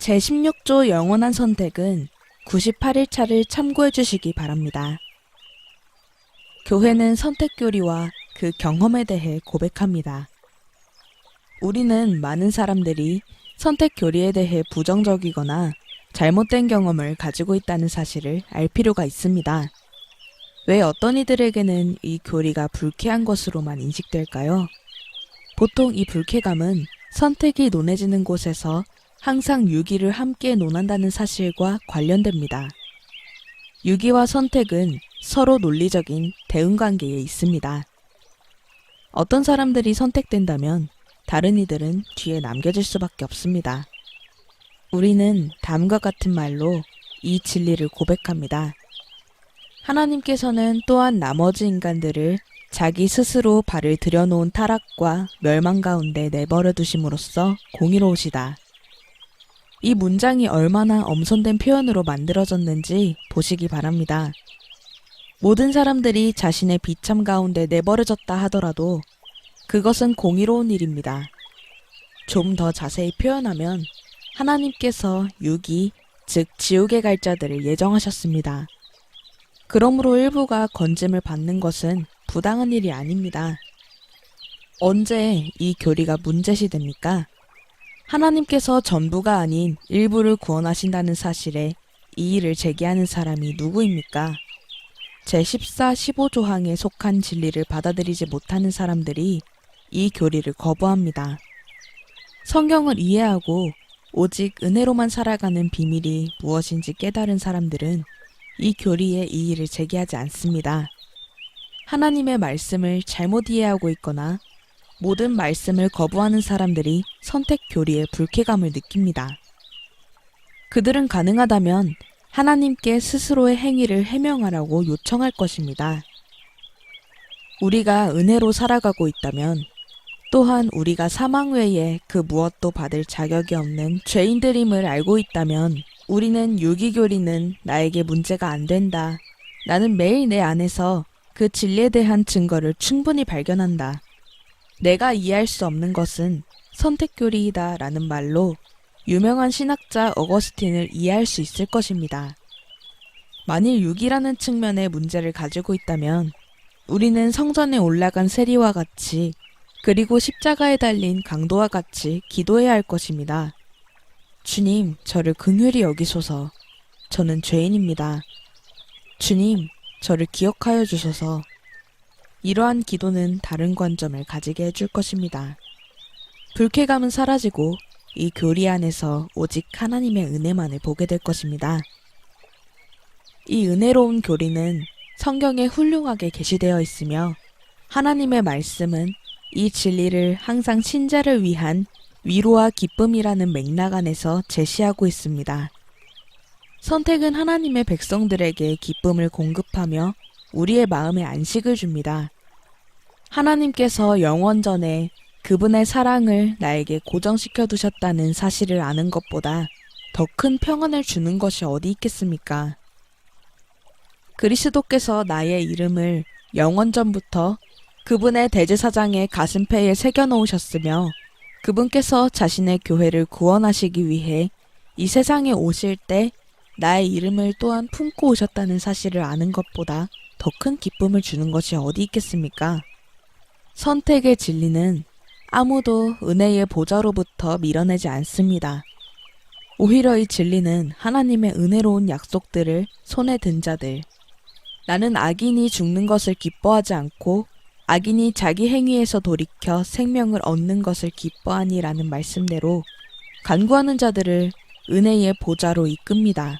제16조 영원한 선택은 98일차를 참고해 주시기 바랍니다. 교회는 선택교리와 그 경험에 대해 고백합니다. 우리는 많은 사람들이 선택교리에 대해 부정적이거나 잘못된 경험을 가지고 있다는 사실을 알 필요가 있습니다. 왜 어떤 이들에게는 이 교리가 불쾌한 것으로만 인식될까요? 보통 이 불쾌감은 선택이 논해지는 곳에서 항상 유기를 함께 논한다는 사실과 관련됩니다. 유기와 선택은 서로 논리적인 대응관계에 있습니다. 어떤 사람들이 선택된다면 다른 이들은 뒤에 남겨질 수밖에 없습니다. 우리는 다음과 같은 말로 이 진리를 고백합니다. 하나님께서는 또한 나머지 인간들을 자기 스스로 발을 들여놓은 타락과 멸망 가운데 내버려 두심으로써 공의로우시다. 이 문장이 얼마나 엄선된 표현으로 만들어졌는지 보시기 바랍니다. 모든 사람들이 자신의 비참 가운데 내버려졌다 하더라도 그것은 공의로운 일입니다. 좀 더 자세히 표현하면 하나님께서 유기, 즉 지옥에 갈 자들을 예정하셨습니다. 그러므로 일부가 건짐을 받는 것은 부당한 일이 아닙니다. 언제 이 교리가 문제시됩니까? 하나님께서 전부가 아닌 일부를 구원하신다는 사실에 이의를 제기하는 사람이 누구입니까? 제14, 15조항에 속한 진리를 받아들이지 못하는 사람들이 이 교리를 거부합니다. 성경을 이해하고 오직 은혜로만 살아가는 비밀이 무엇인지 깨달은 사람들은 이 교리에 이의를 제기하지 않습니다. 하나님의 말씀을 잘못 이해하고 있거나 모든 말씀을 거부하는 사람들이 선택 교리에 불쾌감을 느낍니다. 그들은 가능하다면 하나님께 스스로의 행위를 해명하라고 요청할 것입니다. 우리가 은혜로 살아가고 있다면 또한 우리가 사망 외에 그 무엇도 받을 자격이 없는 죄인들임을 알고 있다면 우리는 유기교리는 나에게 문제가 안 된다. 나는 매일 내 안에서 그 진리에 대한 증거를 충분히 발견한다. 내가 이해할 수 없는 것은 선택교리이다 라는 말로 유명한 신학자 어거스틴을 이해할 수 있을 것입니다. 만일 유기라는 측면의 문제를 가지고 있다면 우리는 성전에 올라간 세리와 같이 그리고 십자가에 달린 강도와 같이 기도해야 할 것입니다. 주님, 저를 긍휼히 여기소서. 저는 죄인입니다. 주님, 저를 기억하여 주소서. 이러한 기도는 다른 관점을 가지게 해줄 것입니다. 불쾌감은 사라지고 이 교리 안에서 오직 하나님의 은혜만을 보게 될 것입니다. 이 은혜로운 교리는 성경에 훌륭하게 게시되어 있으며 하나님의 말씀은 이 진리를 항상 신자를 위한 위로와 기쁨이라는 맥락 안에서 제시하고 있습니다. 선택은 하나님의 백성들에게 기쁨을 공급하며 우리의 마음에 안식을 줍니다. 하나님께서 영원전에 그분의 사랑을 나에게 고정시켜 두셨다는 사실을 아는 것보다 더 큰 평안을 주는 것이 어디 있겠습니까? 그리스도께서 나의 이름을 영원전부터 그분의 대제사장의 가슴페에 새겨놓으셨으며 그분께서 자신의 교회를 구원하시기 위해 이 세상에 오실 때 나의 이름을 또한 품고 오셨다는 사실을 아는 것보다 더 큰 기쁨을 주는 것이 어디 있겠습니까? 선택의 진리는 아무도 은혜의 보좌로부터 밀어내지 않습니다. 오히려 이 진리는 하나님의 은혜로운 약속들을 손에 든 자들, 나는 악인이 죽는 것을 기뻐하지 않고 악인이 자기 행위에서 돌이켜 생명을 얻는 것을 기뻐하니라는 말씀대로 간구하는 자들을 은혜의 보좌로 이끕니다.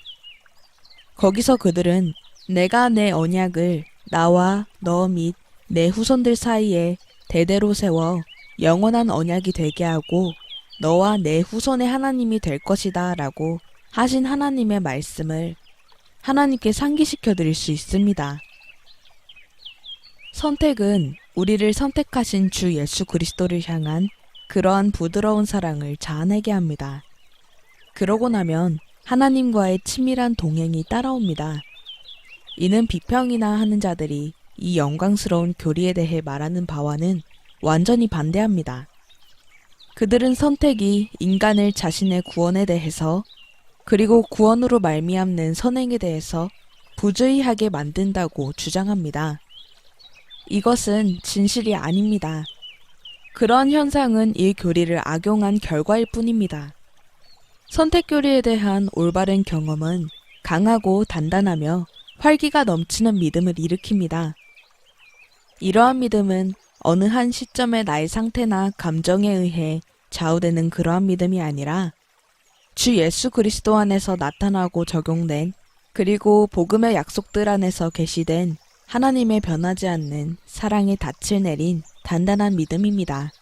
거기서 그들은 내가 내 언약을 나와 너 및 내 후손들 사이에 대대로 세워 영원한 언약이 되게 하고 너와 내 후손의 하나님이 될 것이다 라고 하신 하나님의 말씀을 하나님께 상기시켜 드릴 수 있습니다. 선택은 우리를 선택하신 주 예수 그리스도를 향한 그러한 부드러운 사랑을 자아내게 합니다. 그러고 나면 하나님과의 친밀한 동행이 따라옵니다. 이는 비평이나 하는 자들이 이 영광스러운 교리에 대해 말하는 바와는 완전히 반대합니다. 그들은 선택이 인간을 자신의 구원에 대해서 그리고 구원으로 말미암는 선행에 대해서 부주의하게 만든다고 주장합니다. 이것은 진실이 아닙니다. 그러한 현상은 이 교리를 악용한 결과일 뿐입니다. 선택 교리에 대한 올바른 경험은 강하고 단단하며 활기가 넘치는 믿음을 일으킵니다. 이러한 믿음은 어느 한 시점의 나의 상태나 감정에 의해 좌우되는 그러한 믿음이 아니라 주 예수 그리스도 안에서 나타나고 적용된 그리고 복음의 약속들 안에서 계시된 하나님의 변하지 않는 사랑의 닻을 내린 단단한 믿음입니다.